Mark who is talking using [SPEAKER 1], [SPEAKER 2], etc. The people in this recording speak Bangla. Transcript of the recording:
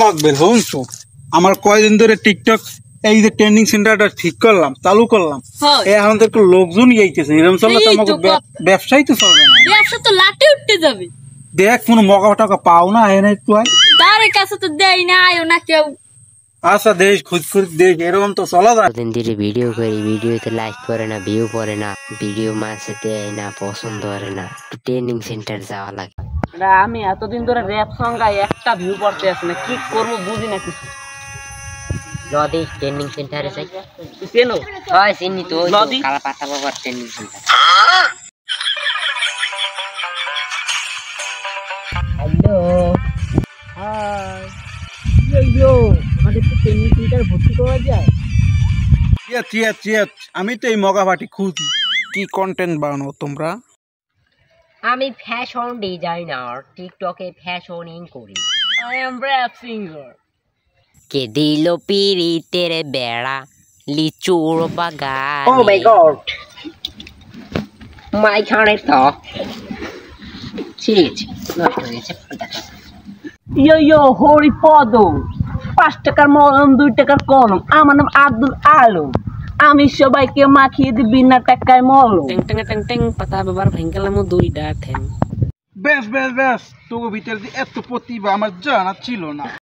[SPEAKER 1] মকবেল শুনছো, আমার কয়দিন ধরে টিকটক এই যে ট্রেন্ডিং সেন্টারটা ঠিক করলাম, চালু করলাম, এখন তো একটু লোকজন যাইতেছে, এরকম চললে তো আমাকে ব্যবসাই তো চলবে না।
[SPEAKER 2] ব্যবসা তো লাটে উঠতে যাবে।
[SPEAKER 1] দেখ কোনো মকা টাকা পাও না, এনে একটু আয়।
[SPEAKER 2] তার কাছে তো দেয় না, আয়ো না কেউ।
[SPEAKER 1] আচ্ছা দেশ খুঁজ খুঁজ দেশ, এরকম তো চলা যায়।
[SPEAKER 3] দিন ধরে ভিডিও করি, ভিডিওতে লাইক করে না, ভিউ করে না, ভিডিও মাসে দেয় না, পছন্দ করে না, ট্রেনিং সেন্টার যাওয়া লাগে।
[SPEAKER 4] আমি এতদিন ধরে র‍্যাপ সং গাই, একটা ভিউ পড়তে আসে না, কি করবো বুঝি না কিছু।
[SPEAKER 3] নদী ট্রেনিং সেন্টারে যাই,
[SPEAKER 4] চেনো?
[SPEAKER 3] হয় চিনি তো,
[SPEAKER 4] নদী
[SPEAKER 3] কালা পাতা বাবার ট্রেনিং সেন্টার। হ্যালো,
[SPEAKER 4] হাই, ইয়ো আমাদের তো ট্রেনিং সেন্টার ভর্তি করা যায়?
[SPEAKER 1] আমি তো এই মগা পাটি খুঁজি। কি কন্টেন্ট বানাও তোমরা?
[SPEAKER 3] আমি ফ্যাশন ডিজাইনার, টিকটকে ফ্যাশনিং করি।
[SPEAKER 4] I am rap singer.
[SPEAKER 3] কে দিল পিরিতের বেড়া লিচুর বাগান।
[SPEAKER 4] ও মাই গড,
[SPEAKER 3] মাইখানে তো ছিঁড়েছি, নষ্ট হয়ে গেছে।
[SPEAKER 4] ইয়ো হরিপদ, 5 টাকার মলম 2 টাকার কলম। আমার নাম আব্দুল আলম, আমি সবাইকে মাখিয়ে দিই বিনা টাকায় মলম। টেং টেং টেং টেং, পাতা বাবার ভেঙ্গেলাম 2টা ঠ্যাং।
[SPEAKER 1] বেশ তোর ভিতরে যে এত প্রতিভা আমার জানা ছিল না।